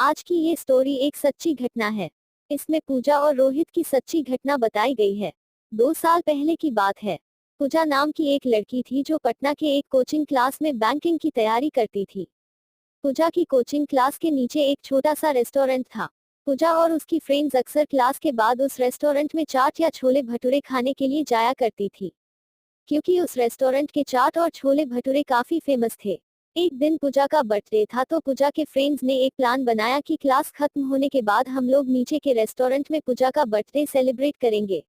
आज की ये स्टोरी एक सच्ची घटना है। इसमें पूजा और रोहित की सच्ची घटना बताई गई है। 2 साल पहले की बात है। पूजा नाम की एक लड़की थी जो पटना के एक कोचिंग क्लास में बैंकिंग की तैयारी करती थी। पूजा की कोचिंग क्लास के नीचे एक छोटा सा रेस्टोरेंट था। पूजा और उसकी फ्रेंड्स अक्सर क्लास के बाद उस रेस्टोरेंट में चाट या छोले भटूरे खाने के लिए जाया करती थी, क्योंकि उस रेस्टोरेंट के चाट और छोले भटूरे काफी फेमस थे। एक दिन पूजा का बर्थडे था तो पूजा के फ्रेंड्स ने एक प्लान बनाया कि क्लास खत्म होने के बाद हम लोग नीचे के रेस्टोरेंट में पूजा का बर्थडे सेलिब्रेट करेंगे।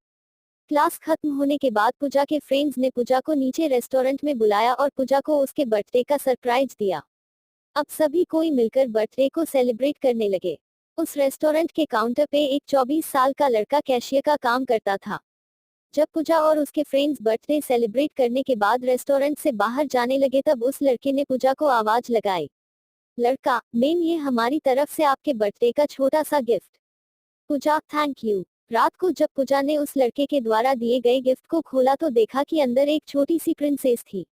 क्लास खत्म होने के बाद पूजा के फ्रेंड्स ने पूजा को नीचे रेस्टोरेंट में बुलाया और पूजा को उसके बर्थडे का सरप्राइज दिया। अब सभी कोई मिलकर बर्थडे को सेलिब्रेट करने लगे। उस रेस्टोरेंट के काउंटर पे एक 24 साल का लड़का कैशियर का काम करता था। जब पूजा और उसके फ्रेंड्स बर्थडे सेलिब्रेट करने के बाद रेस्टोरेंट से बाहर जाने लगे तब उस लड़के ने पूजा को आवाज लगाई, लड़का, मैम ये हमारी तरफ से आपके बर्थडे का छोटा सा गिफ्ट। Puja, thank you. रात को जब पूजा ने उस लड़के के द्वारा दिए गए गिफ्ट को खोला तो देखा कि अंदर एक छोटी सी प्रिंसेस थी,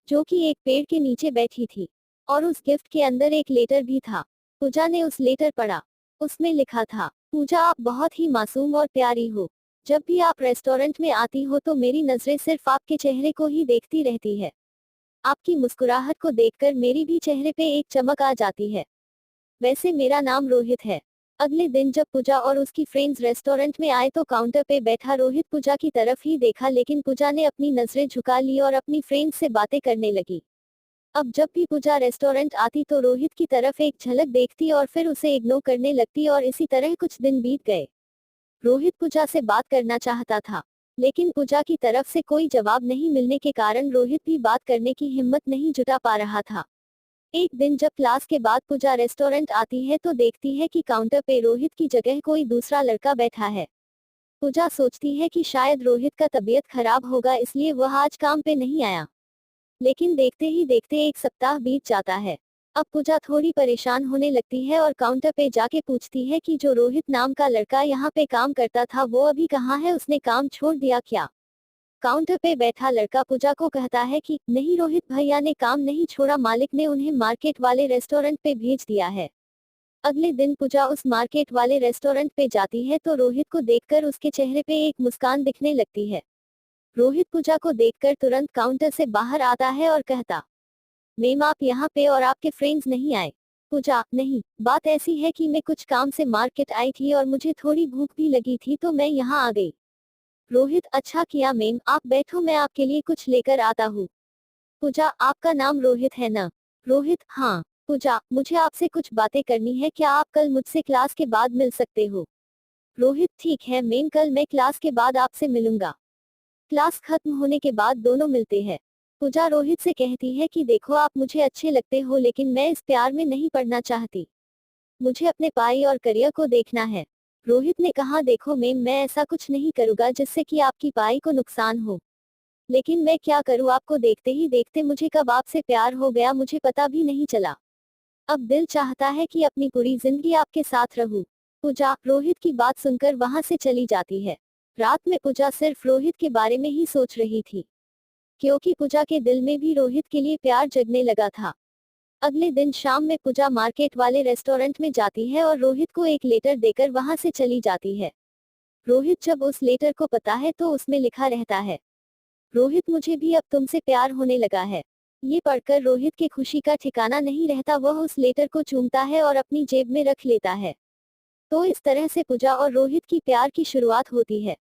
जो कि एक पेड़ के नीचे बैठी थी, और उस गिफ्ट के अंदर एक लेटर भी था। पूजा ने उस लेटर पढ़ा। उसमें लिखा था, पूजा आप बहुत ही मासूम और प्यारी हो। जब भी आप रेस्टोरेंट में आती हो तो मेरी नजरें सिर्फ आपके चेहरे को ही देखती रहती है। आपकी मुस्कुराहट को देखकर मेरी भी चेहरे पे एक चमक आ जाती है। वैसे मेरा नाम रोहित है। अगले दिन जब पूजा और उसकी फ्रेंड्स रेस्टोरेंट में आए तो काउंटर पे बैठा रोहित पूजा की तरफ ही देखा, लेकिन पूजा ने अपनी नजरें झुका ली और अपनी फ्रेंड्स से बातें करने लगी। अब जब भी पूजा रेस्टोरेंट आती तो रोहित की तरफ एक झलक देखती और फिर उसे इग्नोर करने लगती और इसी तरह कुछ दिन बीत गए। रोहित पूजा से बात करना चाहता था, लेकिन पूजा की तरफ से कोई जवाब नहीं मिलने के कारण रोहित भी बात करने की हिम्मत नहीं जुटा पा रहा था। एक दिन जब क्लास के बाद पूजा रेस्टोरेंट आती है तो देखती है कि काउंटर पे रोहित की जगह कोई दूसरा लड़का बैठा है। पूजा सोचती है कि शायद रोहित का तबीयत खराब होगा इसलिए वह आज काम पे नहीं आया। लेकिन देखते ही देखते एक सप्ताह बीत जाता है। अब पूजा थोड़ी परेशान होने लगती है और काउंटर पे जाके पूछती है कि जो रोहित नाम का लड़का यहाँ पे काम करता था वो अभी कहाँ है, उसने काम छोड़ दिया क्या? काउंटर पे बैठा लड़का पूजा को कहता है कि नहीं, रोहित भैया ने काम नहीं छोड़ा, मालिक ने उन्हें मार्केट वाले रेस्टोरेंट पे भेज दिया है। अगले दिन पूजा उस मार्केट वाले रेस्टोरेंट पे जाती है तो रोहित को देखकर उसके चेहरे पे एक मुस्कान दिखने लगती है। रोहित पूजा को देखकर तुरंत काउंटर से बाहर आता है और कहता, मैम आप यहाँ पे और आपके फ्रेंड्स नहीं आए? पूजा, नहीं, बात ऐसी है कि मैं कुछ काम से मार्केट आई थी और मुझे थोड़ी भूख भी लगी थी तो मैं यहाँ आ गई। रोहित, अच्छा किया मैम, आप बैठो मैं आपके लिए कुछ लेकर आता हूँ। पूजा, आपका नाम रोहित है ना? रोहित, हाँ। पूजा, मुझे आपसे कुछ बातें करनी है, क्या आप कल मुझसे क्लास के बाद मिल सकते हो? रोहित, ठीक है मैम, कल मैं क्लास के बाद आपसे मिलूंगा। क्लास खत्म होने के बाद दोनों मिलते हैं। पूजा रोहित से कहती है कि देखो आप मुझे अच्छे लगते हो लेकिन मैं इस प्यार में नहीं पड़ना चाहती। मुझे अपने पाई और करियर को देखना है। रोहित ने कहा, देखो मैम, मैं ऐसा कुछ नहीं करूंगा जिससे कि आपकी पाई को नुकसान हो। लेकिन मैं क्या करूं, आपको देखते ही देखते मुझे कब आपसे प्यार हो गया मुझे पता भी नहीं चला। अब दिल चाहता है कि अपनी पूरी जिंदगी आपके साथ रहूं। पूजा रोहित की बात सुनकर वहां से चली जाती है। रात में पूजा सिर्फ रोहित के बारे में ही सोच रही थी, क्योंकि पूजा के दिल में भी रोहित के लिए प्यार जगने लगा था। अगले दिन शाम में पूजा मार्केट वाले रेस्टोरेंट में जाती है और रोहित को एक लेटर देकर वहां से चली जाती है। रोहित जब उस लेटर को पढ़ता है तो उसमें लिखा रहता है, रोहित मुझे भी अब तुमसे प्यार होने लगा है। ये पढ़कर रोहित के खुशी का ठिकाना नहीं रहता, वह उस लेटर को चूमता है और अपनी जेब में रख लेता है। तो इस तरह से पूजा और रोहित की प्यार की शुरुआत होती है।